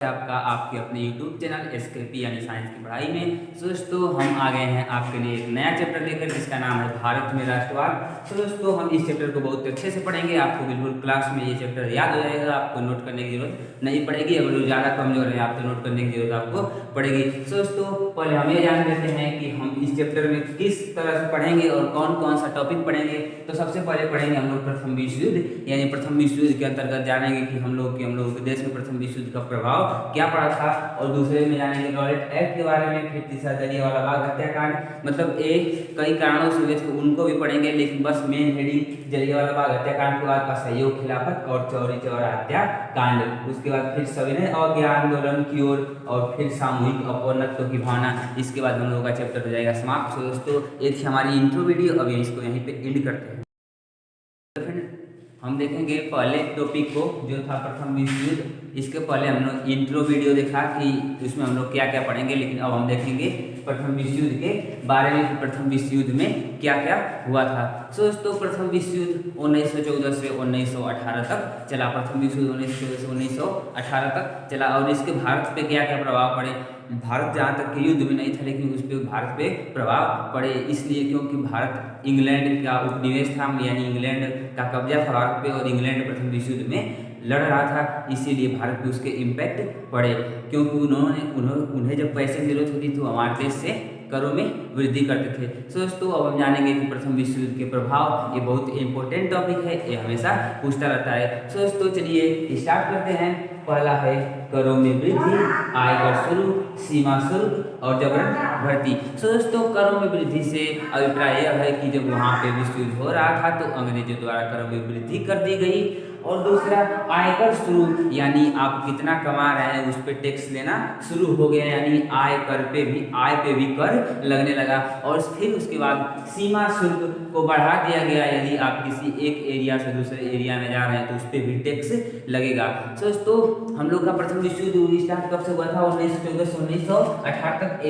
आपका आपके अपने YouTube चैनल एसकेपी यानी साइंस की पढ़ाई में। तो दोस्तों हम आ गए हैं आपके लिए एक नया चैप्टर लेकर जिसका नाम है भारत में राष्ट्रवाद। तो दोस्तों हम इस चैप्टर को बहुत अच्छे से पढ़ेंगे, आपको बिल्कुल क्लास में ये चैप्टर याद हो जाएगा, आपको नोट करने की जरूरत नहीं पड़ेगी। अगर जो ज़्यादा कमजोर है आप तो नोट करने की जरूरत आपको पड़ेगी। तो दोस्तों पहले हम ये जान लेते हैं कि हम इस चैप्टर में किस तरह से पढ़ेंगे और कौन कौन सा टॉपिक पढ़ेंगे। तो सबसे पहले पढ़ेंगे हम लोग प्रथम विश्व युद्ध, यानी प्रथम विश्व युद्ध के अंतर्गत जानेंगे कि हम लोग के देश में प्रथम विश्व युद्ध का प्रभाव क्या पड़ा था, और दूसरे में जानेंगे रॉलेट एक्ट के बारे में। फिर तीसरा जलियांवाला बाग हत्याकांड, मतलब एक कई कारणों से हुए थे उनको भी पढ़ेंगे, लेकिन बस मेन हेडिंग जलियांवाला बाग हत्याकांड के बाद असहयोग खिलाफत और चौरी चौरा हत्याकांड। उसके बाद फिर सविनय अवज्ञा आंदोलन की ओर, और फिर सामूहिक अपौर्णत्व की भावना। इसके बाद हम लोगों का चैप्टर हो जाएगा समाप्त। तो दोस्तों एक थी हमारी इंट्रो वीडियो, अभी इसको यहीं पे एंड करते हैं। हम देखेंगे पहले टॉपिक को जो था प्रथम विश्व युद्ध। इसके पहले हम लोग इंट्रो वीडियो देखा कि उसमें हम लोग क्या क्या पढ़ेंगे, लेकिन अब हम देखेंगे प्रथम विश्व युद्ध के बारे में कि प्रथम विश्व युद्ध में क्या क्या हुआ था। तो दोस्तों प्रथम विश्व युद्ध 1914 से 1918 तक चला। प्रथम विश्व युद्ध 1914 से 1918 तक चला, और इसके भारत पे क्या क्या प्रभाव पड़े। भारत जहाँ तक के युद्ध में नहीं था, लेकिन उस पर भारत पे प्रभाव पड़े, इसलिए क्योंकि भारत इंग्लैंड का उपनिवेश था, यानी इंग्लैंड का कब्जा था भारत पे, और इंग्लैंड प्रथम विश्व युद्ध में लड़ रहा था, इसीलिए भारत पे उसके इम्पैक्ट पड़े। क्योंकि उन्हें जब पैसे की जरूरत होती तो हमारे देश से करों में वृद्धि करते थे। तो दोस्तों अब हम जानेंगे कि प्रथम विश्व युद्ध के प्रभाव, ये बहुत इंपॉर्टेंट टॉपिक है, ये हमेशा पूछता रहता है। तो दोस्तों चलिए स्टार्ट करते हैं। पहला है करों में वृद्धि, आयकर शुल्क, सीमा शुल्क और जबरन भर्ती। तो दोस्तों करों में वृद्धि से अभिप्राय यह है कि जब वहाँ पे विश्व युद्ध हो रहा था तो अंग्रेजों द्वारा करों में वृद्धि कर दी गई। और दूसरा आयकर शुल्क, यानी आप कितना कमा रहे हैं उस पर टैक्स लेना शुरू हो गया, यानी आय पे भी कर लगने लगा। और फिर उसके बाद सीमा शुल्क को बढ़ा दिया गया, यदि आप किसी एक एरिया से दूसरे एरिया में जा रहे हैं तो उस पर भी टैक्स लगेगा। तो दोस्तों हम लोग का प्रथम विश्व युद्ध स्टार्ट कब से हुआ था, 1914 से 1918 तक।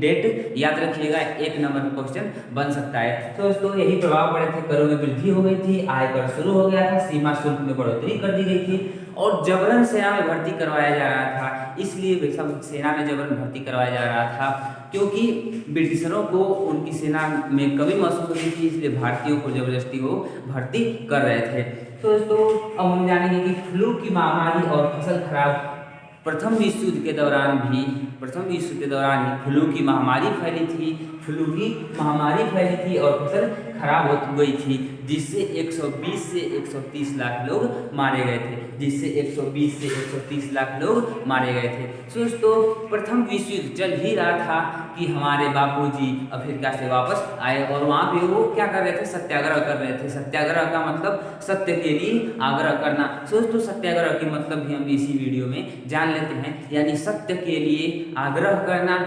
डेट याद रखिएगा, एक नंबर में क्वेश्चन बन सकता है। तो दोस्तों यही प्रभाव पड़े थे, करों में वृद्धि हो गई थी, आयकर शुरू हो गया था, सीमा शुल्क में बढ़ोतरी कर दी गई थी, और जबरन सेना में भर्ती करवाया जा रहा था। इसलिए सब सेना में जबरन भर्ती करवाया जा रहा था क्योंकि ब्रिटिशरों को उनकी सेना में कमी महसूस होती थी, इसलिए भारतीयों को जबरदस्ती वो भर्ती कर रहे थे। तो दोस्तों अब हम जानेंगे कि फ्लू की महामारी और फसल खराब। प्रथम विश्व युद्ध के दौरान ही फ्लू की महामारी फैली थी और फसल खराब हो गई थी, जिससे 120 से 130 लाख लोग मारे गए थे। दोस्तों प्रथम विश्व युद्ध चल ही रहा था कि हमारे बापूजी अफ्रीका से वापस आए, और वहाँ पे वो क्या कर रहे थे, सत्याग्रह कर रहे थे। सत्याग्रह का मतलब सत्य के लिए आग्रह करना। दोस्तों सत्याग्रह की मतलब भी हम इसी वीडियो में जान लेते हैं, यानी सत्य के लिए आग्रह करना,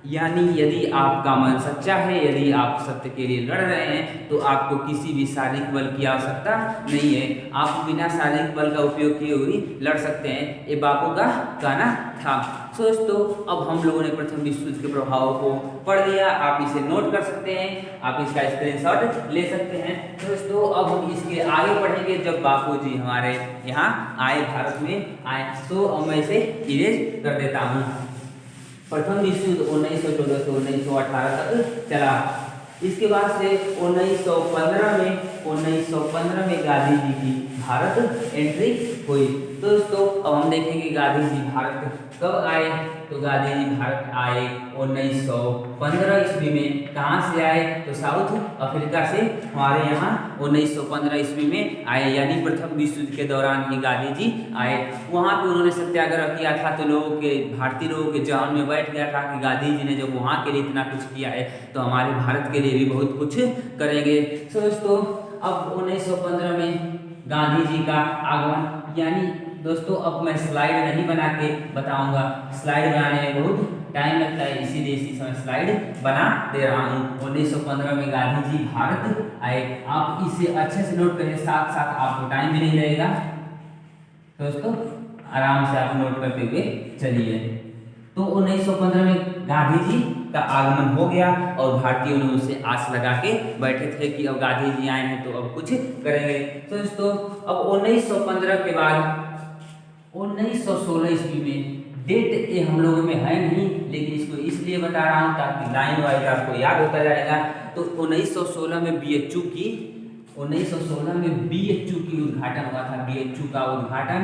यानी यदि आपका मन सच्चा है, यदि आप सत्य के लिए लड़ रहे हैं तो आपको किसी भी शारीरिक बल की आवश्यकता नहीं है, आप बिना शारीरिक बल का उपयोग किए हुए लड़ सकते हैं। ये बापू का कहना था। तो दोस्तों अब हम लोगों ने प्रथम विश्व युद्ध के प्रभावों को पढ़ लिया, आप इसे नोट कर सकते हैं, आप इसका स्क्रीनशॉट ले सकते हैं। तो दोस्तों अब हम इसके आगे पढ़ेंगे जब बापूजी हमारे यहाँ आए, भारत में आए। तो अब मैं इसे इरेज कर देता हूँ। प्रथम विश्व युद्ध 1914 से 1918 तक चला। इसके बाद से 1915 में गांधी जी की भारत एंट्री हुई। तो दोस्तों अब हम देखेंगे गांधी जी भारत कब आए। तो गांधी जी भारत आए 1915 ईस्वी में। कहाँ से आए, तो साउथ अफ्रीका से हमारे यहाँ 1915 ईस्वी में आए, यानी प्रथम विश्व युद्ध के दौरान ही गांधी जी आए। वहाँ पे उन्होंने सत्याग्रह किया था, तो भारतीय लोगों के जान में बैठ गया था कि गांधी जी ने जब वहाँ के लिए इतना कुछ किया है तो हमारे भारत के लिए भी बहुत कुछ करेंगे। तो दोस्तों अब 1915 में गांधी जी का आगमन, यानी दोस्तों अब मैं स्लाइड नहीं बना के बताऊंगा, स्लाइड बनाने में बहुत टाइम लगता है, इसीलिए इसी समय स्लाइड बना दे रहा हूँ। 1915 में गांधी जी भारत आए। आप इसे अच्छे से नोट करें, साथ साथ आपको टाइम भी नहीं लगेगा। दोस्तों आराम से आप नोट करते हुए चलिए। तो 1915 में गांधी जी का आगमन हो गया, और भारतीयों ने उनसे आस लगा के बैठे थे कि अब गांधी जी आए हैं तो अब कुछ करेंगे। तो दोस्तों अब 1915 के बाद 1916 ईस्वी में डेट ये हम लोगों में है नहीं, लेकिन इसको इसलिए बता रहा हूँ ताकि लाइन वाइज आपको याद होता जाएगा। तो 1916 में BHU की 1916 में BHU की उद्घाटन हुआ था। BHU का उद्घाटन,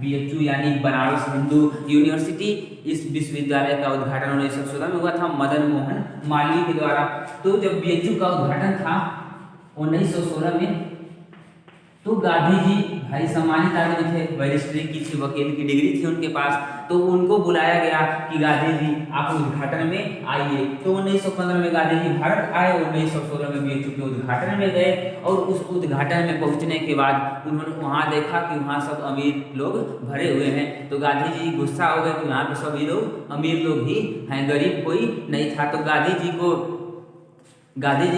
BHU यानी बनारस हिंदू यूनिवर्सिटी, इस विश्वविद्यालय का उद्घाटन 1916 में हुआ था मदन मोहन मालवीय के द्वारा। तो जब BHU का उद्घाटन था 1916 में, तो गांधी जी भाई सम्मानित आदमी थे, बैरिस्ट्री की थी, वकील की डिग्री थी उनके पास। तो उनको बुलाया गया कि गांधी जी आप उद्घाटन में आइए। तो 1915 में गांधी जी भारत आए, 1916 में BHU के उद्घाटन में गए। और उस उद्घाटन में पहुंचने के बाद उन्होंने वहां देखा कि वहां सब अमीर लोग भरे हुए हैं। तो गांधी जी गुस्सा हो गए कि यहाँ पे सभी लोग अमीर लोग ही हैं, गरीब कोई नहीं था। तो गांधी जी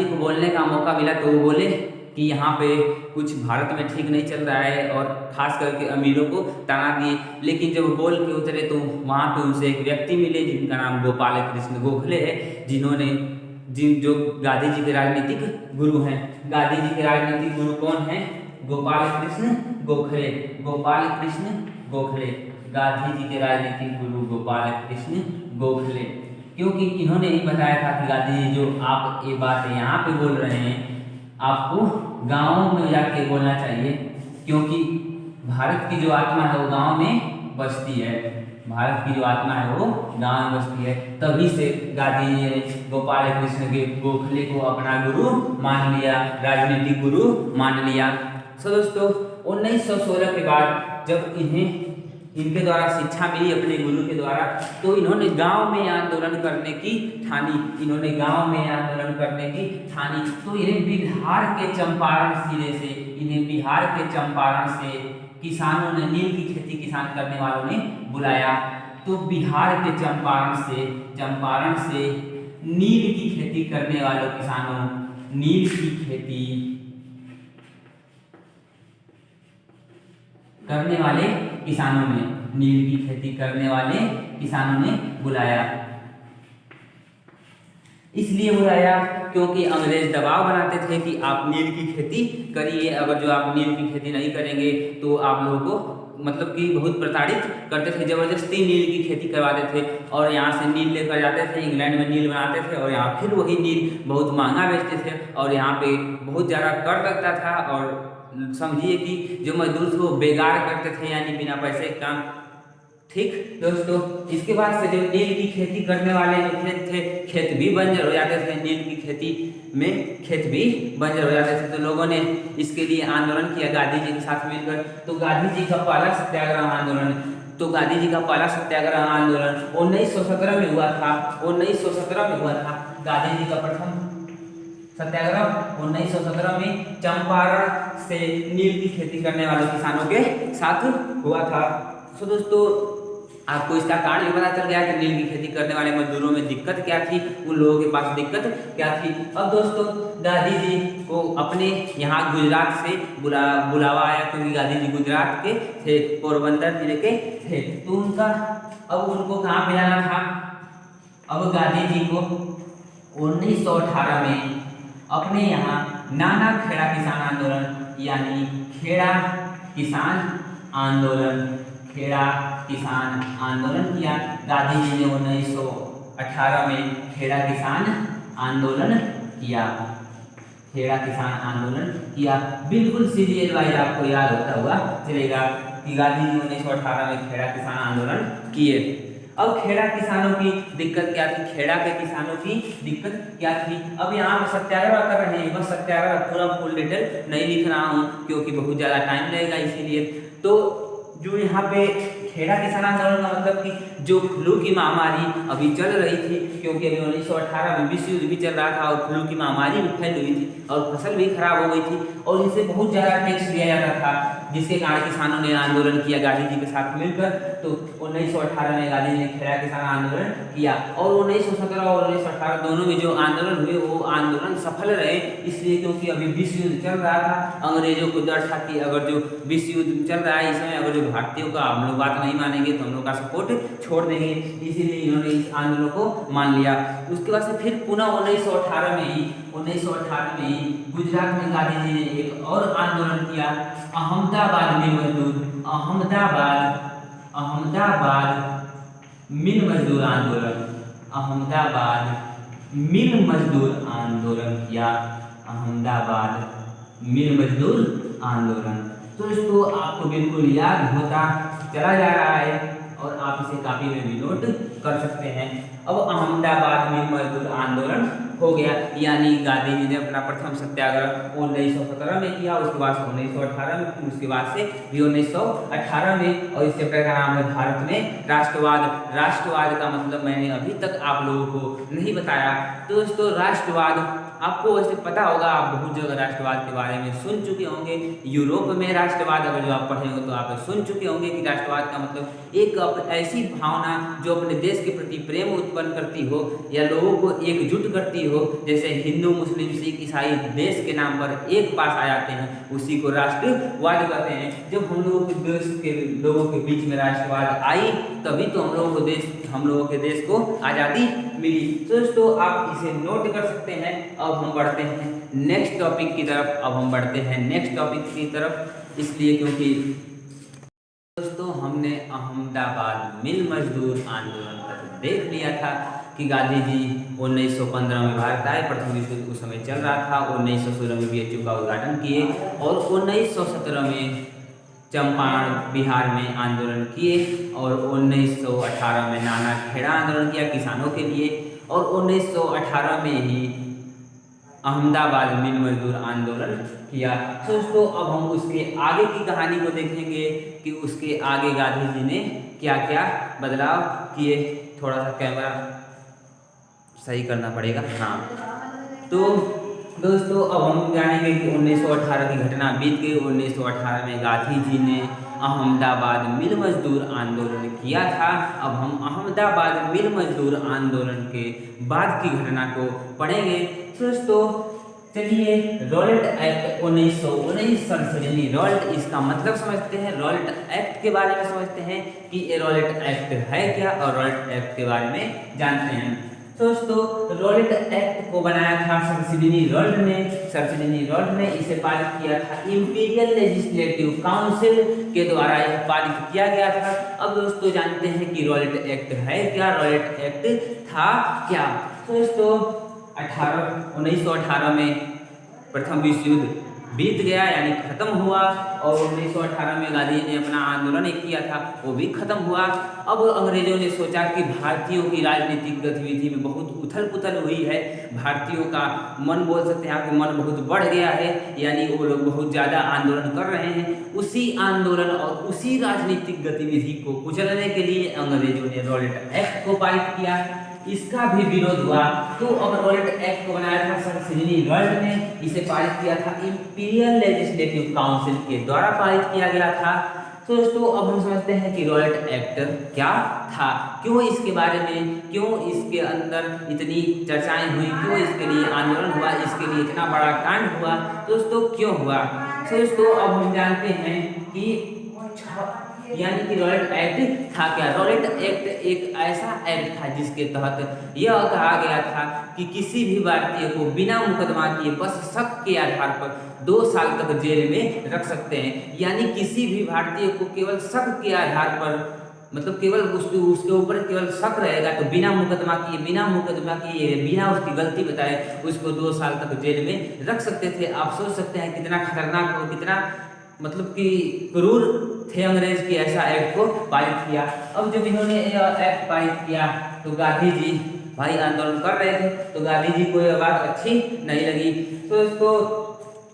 को बोलने का मौका मिला, तो वो बोले कि यहाँ पे कुछ भारत में ठीक नहीं चल रहा है, और खास करके अमीरों को ताना दिए। लेकिन जब बोल के उतरे तो वहाँ पे उनसे एक व्यक्ति मिले जिनका नाम गोपाल कृष्ण गोखले है, जो गांधी जी के राजनीतिक गुरु हैं। गांधी जी के राजनीतिक गुरु कौन हैं? गोपाल कृष्ण गोखले। गोपाल कृष्ण गोखले गांधी जी के राजनीतिक गुरु गोपाल कृष्ण गोखले, क्योंकि इन्होंने ही बताया था कि गांधी जी जो आप ये बात यहाँ पे बोल रहे हैं, आपको गाँव में जाके बोलना चाहिए, क्योंकि भारत की जो आत्मा है वो गाँव में बसती है। भारत की जो आत्मा है वो गाँव में बसती है। तभी से गांधी जी ने गोपाल कृष्ण के गोखले को अपना गुरु मान लिया, राजनीतिक गुरु मान लिया। सो दोस्तों 1916 के बाद जब इनके द्वारा शिक्षा मिली अपने गुरु के द्वारा, तो इन्होंने गांव में आंदोलन करने की ठानी। तो इन्हें बिहार के चंपारण से किसानों ने, नील की खेती किसान करने वालों ने बुलाया। तो बिहार के चंपारण से नील की खेती करने वाले किसानों, नील की खेती करने वाले किसानों ने बुलाया। इसलिए बुलाया क्योंकि अंग्रेज दबाव बनाते थे कि आप नील की खेती करिए, अगर जो आप नील की खेती नहीं करेंगे तो आप लोगों को मतलब कि बहुत प्रताड़ित करते थे, जबरदस्ती नील की खेती करवाते थे। और यहाँ से नील लेकर जाते थे, इंग्लैंड में नील बनाते थे, और यहाँ फिर वही नील बहुत महंगा बेचते थे, और यहाँ पे बहुत ज़्यादा कर लगता था। और समझिए कि जो मजदूर थे वो बेकार करते थे, यानी बिना पैसे काम। ठीक दोस्तों, इसके बाद से जो नील की खेती करने वाले जो खेत थे, खेत भी बंजर हो जाते थे। नील की खेती में खेत भी बंजर हो जाते थे। तो लोगों ने इसके लिए आंदोलन किया गांधी जी के साथ मिलकर। तो गांधी जी का पहला सत्याग्रह आंदोलन 1917 में हुआ था। गांधी जी का प्रथम सत्याग्रह 1917 में चंपारण से नील की खेती करने वाले किसानों के साथ हुआ था। तो दोस्तों आपको इसका कारण भी पता चल गया कि नील की खेती करने वाले मजदूरों में दिक्कत क्या थी, उन लोगों के पास दिक्कत क्या थी। अब दोस्तों गांधी जी को अपने यहाँ गुजरात से बुलावा आया, क्योंकि गांधी जी गुजरात के थे, पोरबंदर जिले के थे। तो उनको कहाँ मिलाना था? अब गांधी जी को 1918 में अपने यहाँ नाना खेड़ा किसान आंदोलन, यानी खेड़ा किसान आंदोलन किया। गांधी जी ने 1918 में खेड़ा किसान आंदोलन किया। बिल्कुल सीरियल वाइज आपको याद होता हुआ चलेगा कि गांधी जी 1918 में खेड़ा किसान आंदोलन किए। अब खेड़ा किसानों की दिक्कत क्या थी? खेड़ा के किसानों की दिक्कत क्या थी? अब यहाँ पे सत्याग्रह कर रहे हैं, बस सत्याग्रह पूरा फुल डिटेल नहीं लिख रहा हूँ क्योंकि बहुत ज़्यादा टाइम लगेगा, इसीलिए। तो जो यहाँ पे खेड़ा किसान आंदोलन का मतलब कि जो फ्लू की महामारी अभी चल रही थी, क्योंकि अभी 1918 में विश्व युद्ध भी चल रहा था और फ्लू की महामारी भी फैल हुई थी और फसल भी खराब हो गई थी, और इनसे बहुत ज़्यादा टैक्स दिया जाता था, जिसके कारण किसानों ने आंदोलन किया गांधी जी के साथ मिलकर। तो 1918 में गांधी जी ने खेड़ा किसान आंदोलन किया, और 1917 और 1918 दोनों में जो आंदोलन हुए वो आंदोलन सफल रहे, इसलिए क्योंकि अभी विश्व युद्ध चल रहा था। अंग्रेजों को डर था कि अगर जो विश्व युद्ध चल रहा है इसमें अगर जो भारतीयों का हम लोग बात नहीं मानेंगे तो हम लोग का सपोर्ट छोड़ देंगे, इसीलिए इन्होंने इस आंदोलन को मान लिया। उसके बाद से फिर पुनः 1918 में ही गुजरात में गांधी जी ने एक और आंदोलन किया, अहमदाबाद में मजदूर मिल मजदूर आंदोलन, अहमदाबाद मिल मजदूर आंदोलन किया, अहमदाबाद मिल मजदूर आंदोलन। तो इसको आपको बिल्कुल याद होता चला जा रहा है और आप इसे कॉपी में भी नोट कर सकते हैं। अब अहमदाबाद मिल मजदूर आंदोलन हो गया, यानी गांधी जी ने अपना प्रथम सत्याग्रह 1917 में किया, उसके बाद 1918 में, उसके बाद से भी 1918 में। और इस चैप्टर का नाम है भारत में राष्ट्रवाद। राष्ट्रवाद का मतलब मैंने अभी तक आप लोगों को नहीं बताया। तो दोस्तों राष्ट्रवाद आपको वैसे पता होगा, आप बहुत जगह राष्ट्रवाद के बारे में सुन चुके होंगे। यूरोप में राष्ट्रवाद अगर जो आप पढ़ेंगे तो आप सुन चुके होंगे कि राष्ट्रवाद का मतलब एक ऐसी भावना जो अपने देश के प्रति प्रेम उत्पन्न करती हो या लोगों को एकजुट करती हो। जैसे हिंदू, मुस्लिम, सिख, ईसाई देश के नाम पर एक पास आ जाते हैं, उसी को राष्ट्रवाद कहते हैं। जब हम लोगों के देश के लोगों के बीच में राष्ट्रवाद आई तभी तो हम लोगों के देश को आज़ादी मिली। तो दोस्तों आप इसे नोट कर सकते हैं। अब हम बढ़ते हैं नेक्स्ट टॉपिक की तरफ। इसलिए क्योंकि दोस्तों हमने अहमदाबाद मिल मजदूर आंदोलन तक देख लिया था कि गांधी जी 1915 में भारत आए, प्रथम विश्व युद्ध उस समय चल रहा था। 1916 में BHU का उद्घाटन किए और 1917 में चंपारण बिहार में आंदोलन किए और 1918 में नाना खेड़ा आंदोलन किया किसानों के लिए और 1918 में ही अहमदाबाद मिल मजदूर आंदोलन किया। तो दोस्तों अब हम उसके आगे की कहानी को देखेंगे कि उसके आगे गांधी जी ने क्या क्या बदलाव किए। थोड़ा सा कैमरा सही करना पड़ेगा, हाँ। तो दोस्तों अब हम जानेंगे कि 1918 की घटना बीत गई। 1918 में गांधी जी ने अहमदाबाद मिल मजदूर आंदोलन किया था। अब हम अहमदाबाद मिल मजदूर आंदोलन के बाद की घटना को पढ़ेंगे। दोस्तों चलिए रॉलेट एक्ट 1919 संशोधनी, रॉलेट इसका मतलब समझते हैं, रॉलेट एक्ट के बारे में समझते हैं कि ये रॉलेट एक्ट है क्या और रॉलेट एक्ट के बारे में जानते हैं। दोस्तों रॉलेट एक्ट को बनाया था सिडनी रॉल्ट ने इसे पारित किया था इंपीरियल लेजिस्लेटिव काउंसिल के द्वारा यह पारित किया गया था। अब दोस्तों जानते हैं कि रॉलेट एक्ट है क्या, रॉलेट एक्ट था क्या। तो दोस्तों 1918 में प्रथम विश्व युद्ध बीत गया यानी खत्म हुआ और 1918 में गांधी जी ने अपना आंदोलन एक किया था, वो भी खत्म हुआ। अब अंग्रेजों ने सोचा कि भारतीयों की राजनीतिक गतिविधि में बहुत उथल पुथल हुई है, भारतीयों का मन बोल सकते हैं कि मन बहुत बढ़ गया है, यानी वो लोग बहुत ज़्यादा आंदोलन कर रहे हैं। उसी आंदोलन और उसी राजनीतिक गतिविधि को कुचलने के लिए अंग्रेजों ने रॉलेट एक्ट को पारित किया। इसका भी विरोध हुआ तो अब रॉलेट एक्ट को बनाया था सर सिडनी रॉल्ट ने, इसे पारित किया था इंपीरियल लेजिस्लेटिव काउंसिल के द्वारा पारित किया गया था। तो दोस्तों अब हम समझते हैं कि रॉलेट एक्ट क्या था, क्यों इसके बारे में, क्यों इसके अंदर इतनी चर्चाएं हुई, क्यों इसके लिए आंदोलन हुआ, इसके लिए इतना बड़ा कांड हुआ। दोस्तों क्यों हुआ, तो दोस्तों अब हम जानते हैं कि यानी कि रॉलेट एक्ट था क्या। रॉलेट एक्ट एक ऐसा एक्ट था जिसके तहत यह कहा गया था कि किसी भी भारतीय को बिना मुकदमा किए बस शक के आधार पर 2 साल तक जेल में रख सकते हैं। यानी किसी भी भारतीय को केवल शक के आधार पर, मतलब केवल उसके ऊपर केवल शक रहेगा तो बिना मुकदमा किए बिना उसकी गलती बताए उसको 2 साल तक जेल में रख सकते थे। आप सोच सकते हैं कितना खतरनाक और कितना मतलब कि क्रूर थे अंग्रेज की ऐसा एक्ट को पारित किया। अब जब इन्होंने एक्ट पारित किया तो गांधी जी भाई आंदोलन कर रहे थे तो गांधी जी को यह बात अच्छी नहीं लगी। तो इसको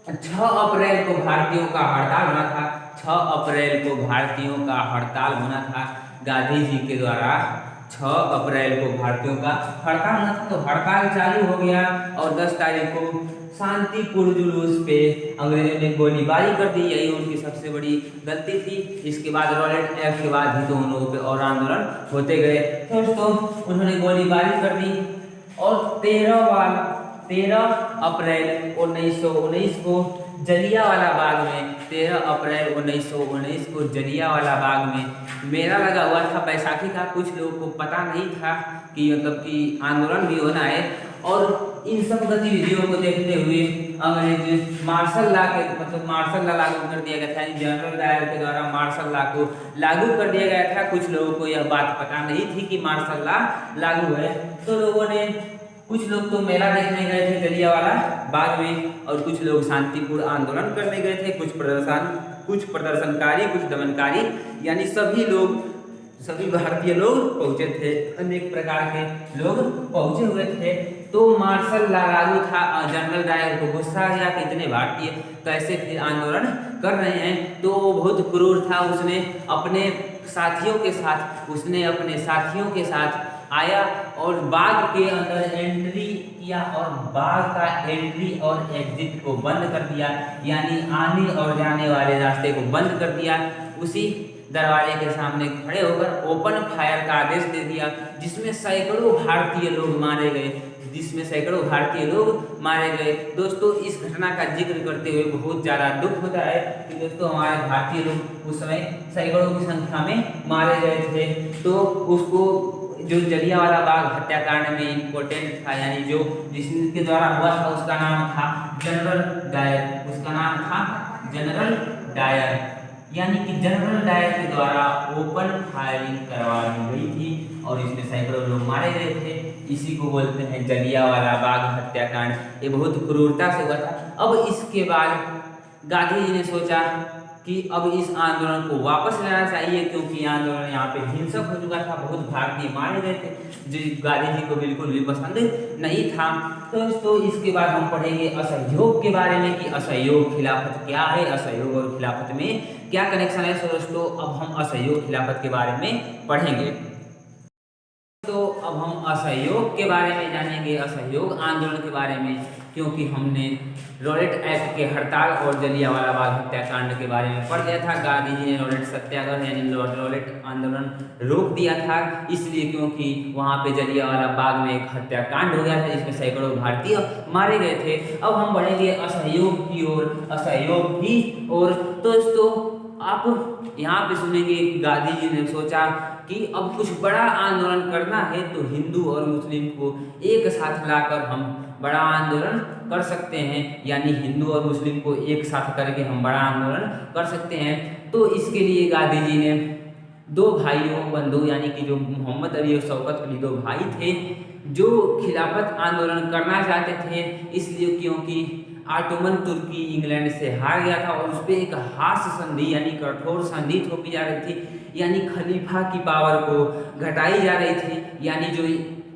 6 अप्रैल को भारतीयों का हड़ताल होना था, 6 अप्रैल को भारतीयों का हड़ताल होना था गांधी जी के द्वारा। 6 अप्रैल को भारतीयों का हड़ताल होना था, तो हड़ताल चालू हो गया और 10 तारीख को शांतिपूर्ण जुलूस पे अंग्रेजों ने गोलीबारी कर दी, यही उनकी सबसे बड़ी गलती थी। इसके बाद रॉलेट एक्ट के बाद ही तो उन लोगों पे और आंदोलन होते गए। दोस्तों उन्होंने गोलीबारी कर दी और 13 अप्रैल 1919 को जलियांवाला बाग में 13 अप्रैल 1919 को जलियांवाला बाग में मेला लगा हुआ था बैसाखी का। कुछ लोगों को पता नहीं था कि मतलब कि आंदोलन भी होना है और इन सब गतिविधियों को देखते हुए अंग्रेज मार्शल लॉ के मतलब मार्शल लॉ लागू कर दिया गया था। जनरल डायर के द्वारा मार्शल लॉ को लागू कर दिया गया था। कुछ लोगों को यह बात पता नहीं थी कि मार्शल लॉ लागू है, तो लोगों ने कुछ लोग तो मेला देखने गए थे जलियांवाला बाग में, और कुछ लोग शांतिपूर्ण आंदोलन करने गए थे। कुछ प्रदर्शनकारी, कुछ दमनकारी, यानी सभी भारतीय लोग पहुंचे थे, अनेक प्रकार के लोग पहुंचे हुए थे। तो मार्शल लॉ लागू था। जनरल डायर को गुस्सा आ गया कि इतने भारतीय कैसे फिर आंदोलन कर रहे हैं, तो वो बहुत क्रूर था। उसने अपने साथियों के साथ आया और बाग के अंदर एंट्री किया और बाग का एंट्री और एग्जिट को बंद कर दिया, यानी आने और जाने वाले रास्ते को बंद कर दिया। उसी दरवाजे के सामने खड़े होकर ओपन फायर का आदेश दे दिया, जिसमें सैकड़ों भारतीय लोग मारे गए। दोस्तों, इस घटना का जिक्र करते हुए बहुत ज़्यादा दुख होता है कि दोस्तों हमारे भारतीय लोग उस समय सैकड़ों की संख्या में मारे गए थे। तो उसको जो जलियांवाला बाग हत्याकांड में इम्पोर्टेंट था, यानी जो जिसके द्वारा हुआ था, उसका नाम था जनरल डायर। यानी कि जनरल डायर के द्वारा ओपन फायरिंग करवा दी गई थी और इसमें सैकड़ों लोग मारे गए थे। इसी को बोलते हैं जलियांवाला बाग हत्याकांड। ये बहुत क्रूरता से हुआ था। अब इसके बाद गांधी जी ने सोचा कि अब इस आंदोलन को वापस लेना चाहिए, क्योंकि आंदोलन यहाँ पे हिंसक हो चुका था, बहुत भारतीय मारे गए थे, जो गांधी जी को बिल्कुल भी पसंद नहीं था। तो दोस्तों, इसके बाद हम पढ़ेंगे असहयोग के बारे में कि असहयोग खिलाफत क्या है, असहयोग और खिलाफत में क्या कनेक्शन है। तो दोस्तों, अब हम असहयोग खिलाफत के बारे में पढ़ेंगे। तो अब हम असहयोग के बारे में जानेंगे, असहयोग आंदोलन के बारे में, क्योंकि हमने रॉलेट एक्ट के हड़ताल और जलियांवाला बाग हत्याकांड के बारे में पढ़ लिया था। गांधी जी ने रॉलेट सत्याग्रह यानी रॉलेट आंदोलन रोक दिया था, इसलिए क्योंकि वहाँ पे जलियांवाला बाग में एक हत्याकांड हो गया था जिसमें सैकड़ों भारतीय मारे गए थे। अब हम बढ़ेंगे असहयोग की ओर। तो दोस्तों, आप यहाँ पे सुनेंगे कि गांधी जी ने सोचा कि अब कुछ बड़ा आंदोलन करना है तो हिंदू और मुस्लिम को एक साथ लाकर हम बड़ा आंदोलन कर सकते हैं, यानी हिंदू और मुस्लिम को एक साथ करके हम बड़ा आंदोलन कर सकते हैं। तो इसके लिए गांधी जी ने दो बंधु यानी कि जो मोहम्मद अली और शौकत अली दो भाई थे, जो खिलाफत आंदोलन करना चाहते थे, इसलिए क्योंकि ऑटोमन तुर्की इंग्लैंड से हार गया था और उस पर एक हास्य संधि यानी कठोर संधि थोपी जा रही थी, यानी खलीफा की पावर को घटाई जा रही थी, यानी जो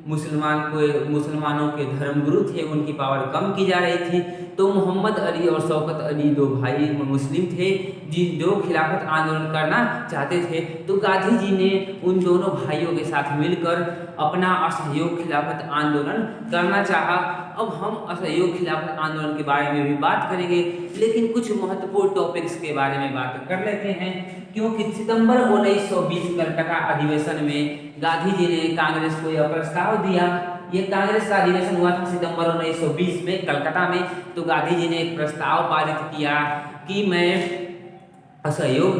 मुसलमानों के धर्मगुरु थे उनकी पावर कम की जा रही थी। तो मोहम्मद अली और शौकत अली दो भाई मुस्लिम थे जो खिलाफत आंदोलन करना चाहते थे। तो गांधी जी ने उन दोनों भाइयों के साथ मिलकर अपना असहयोग खिलाफत आंदोलन करना चाहा। अब हम असहयोग खिलाफत आंदोलन के बारे में भी बात करेंगे, लेकिन कुछ महत्वपूर्ण टॉपिक्स के बारे में बात कर लेते हैं, क्योंकि सितंबर 1920 कलकत्ता अधिवेशन में गांधी जी ने कांग्रेस को यह प्रस्ताव दिया। ये कांग्रेस का अधिवेशन हुआ था सितंबर 1920 में कलकत्ता में। तो गांधी जी ने एक प्रस्ताव पारित किया कि मैं सहयोग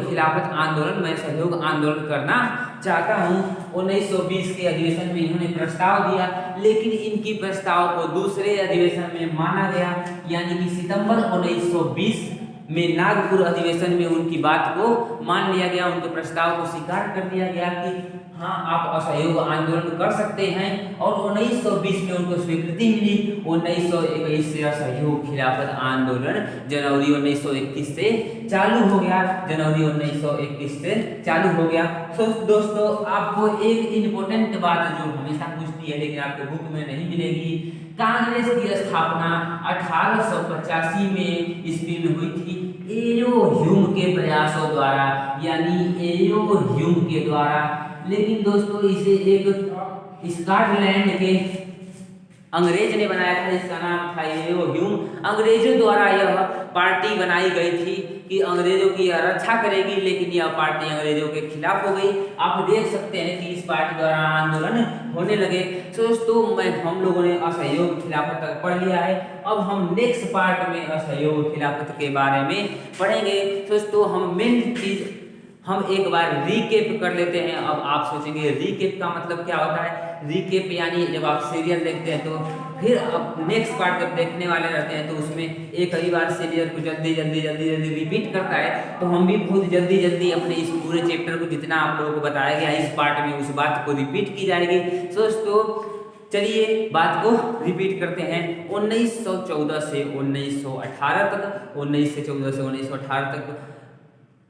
आंदोलन करना चाहता हूँ। 1920 के अधिवेशन में इन्होंने प्रस्ताव दिया, लेकिन इनकी प्रस्ताव को दूसरे अधिवेशन में माना गया, यानी कि सितंबर 1920 में नागपुर अधिवेशन में उनकी बात को मान लिया गया, उनके प्रस्ताव को स्वीकार कर दिया गया कि हाँ, आप असहयोग आंदोलन कर सकते हैं। और 1920 में उनको स्वीकृति मिली। 1921 से असहयोग खिलाफत आंदोलन जनवरी 1921 से चालू हो गया। तो दोस्तों, आपको एक इम्पोर्टेंट बात जो हमेशा पूछती है लेकिन आपको बुक में नहीं मिलेगी, कांग्रेस की स्थापना 1885 में ईस्वी में हुई थी एयो ह्यूम के प्रयासों द्वारा, यानी एयो ह्यूम के द्वारा। लेकिन दोस्तों, इसे एक स्कॉटलैंड के अंग्रेज ने बनाया था, जिसका नाम था एयो ह्यूम। अंग्रेजों द्वारा यह पार्टी बनाई गई थी कि अंग्रेजों की यह रक्षा करेगी, लेकिन यह पार्टी अंग्रेजों के खिलाफ हो गई। आप देख सकते हैं कि इस पार्टी द्वारा आंदोलन होने लगे। तो दोस्तों, हम लोगों ने असहयोग खिलाफत तक पढ़ लिया है। अब हम नेक्स्ट पार्ट में असहयोग खिलाफत के बारे में पढ़ेंगे। दोस्तों, हम मेन चीज हम एक बार रीकेप कर लेते हैं। अब आप सोचेंगे रीकेप का मतलब क्या होता है। रीकेप यानी जब आप सीरियल देखते हैं तो फिर अब नेक्स्ट पार्ट जब देखने वाले रहते हैं तो उसमें एक ही बार सीरियल को जल्दी जल्दी जल्दी जल्दी रिपीट करता है। तो हम भी बहुत जल्दी जल्दी अपने इस पूरे चैप्टर को जितना आप लोगों को बताया गया इस पार्ट में उस बात को रिपीट की जाएगी। दोस्तों चलिए बात को रिपीट करते हैं। 1914 से 1918 तक, 1914 से 1918 तक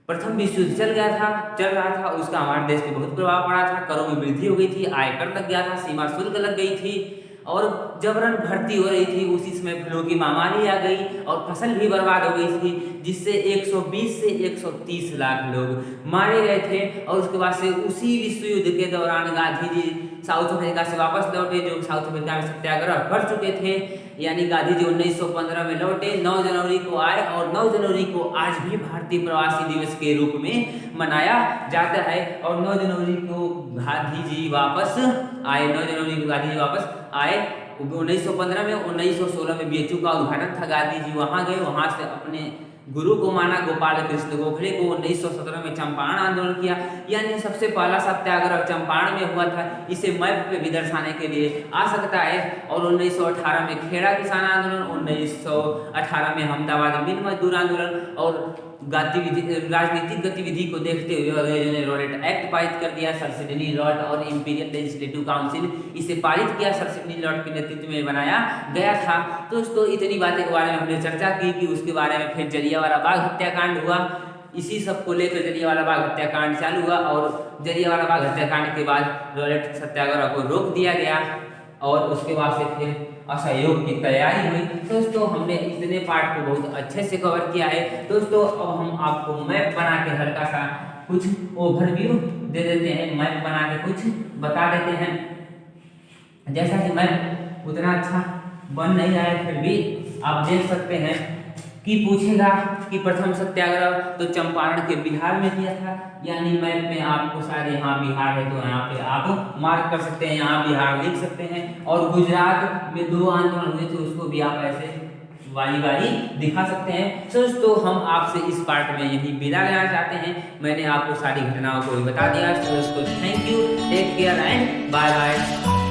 प्रथम विश्व युद्ध चल रहा था। उसका हमारे देश पे बहुत प्रभाव पड़ा था। करों में वृद्धि हो गई थी, आयकर लग गया था, सीमा शुल्क लग गई थी और जबरन भर्ती हो रही थी। उसी समय फ्लू की महामारी आ गई और फसल भी बर्बाद हो गई थी, जिससे 120 से 130 लाख लोग मारे गए थे। और उसके बाद से उसी विश्व युद्ध के दौरान गांधी जी साउथ अफ्रीका से वापस लौटे, जो साउथ अफ्रीका में सत्याग्रह कर चुके थे। यानी गांधी जी 1915 में लौटे, 9 जनवरी को आए और 9 जनवरी को आज भी भारतीय प्रवासी दिवस के रूप में मनाया जाता है। और 9 जनवरी को गांधी जी वापस आए, 9 जनवरी को गांधी जी वापस आए 1915 में। 1916 में बीएचयू का उद्घाटन था, गांधी जी वहां गए, वहां से अपने गुरु को माना गोपाल कृष्ण गोखले को। 1917 में चंपारण आंदोलन किया, यानी सबसे पहला सत्याग्रह चंपारण में हुआ था। इसे मैप पे भी दर्शाने के लिए आ सकता है। और 1918 में खेड़ा किसान आंदोलन, 1918 में अहमदाबाद मिल मजदूर आंदोलन और राजनीतिक गतिविधि को देखते हुए अंग्रेजों ने रॉलेट एक्ट पारित कर दिया। सर सिडनी लॉर्ड और इंपीरियल लेजिस्लेटिव काउंसिल इसे पारित किया, सर सिडनी लॉर्ड के नेतृत्व में बनाया गया था। दोस्तों इतनी बातें के बारे में हमने चर्चा की कि उसके बारे में फिर जलियांवाला बाग हत्याकांड हुआ। इसी सब को लेकर जलियांवाला बाग हत्याकांड चालू हुआ और जलियांवाला बाग हत्याकांड के बाद रॉलेट सत्याग्रह को रोक दिया गया और उसके बाद से फिर असहयोग की तैयारी हुई। दोस्तों हमने इतने पार्ट को बहुत अच्छे से कवर किया है। दोस्तों अब हम आपको मैप बना के हल्का सा कुछ ओवरव्यू दे देते हैं, मैप बना के कुछ बता देते हैं। जैसा कि मैप उतना अच्छा बन नहीं रहा है, फिर भी आप देख सकते हैं कि पूछेगा कि प्रथम सत्याग्रह तो चंपारण के बिहार में किया था। यानी मैप में आपको शायद यहाँ बिहार है तो यहाँ पे आप मार्क कर सकते हैं, यहाँ बिहार लिख सकते हैं। और गुजरात में 2 आंदोलन हुए थे, उसको भी आप ऐसे वाली दिखा सकते हैं। दोस्तों हम आपसे इस पार्ट में यही विदा लेना चाहते हैं। मैंने आपको सारी घटनाओं को भी बता दिया। दोस्तों thank you, take care and bye bye.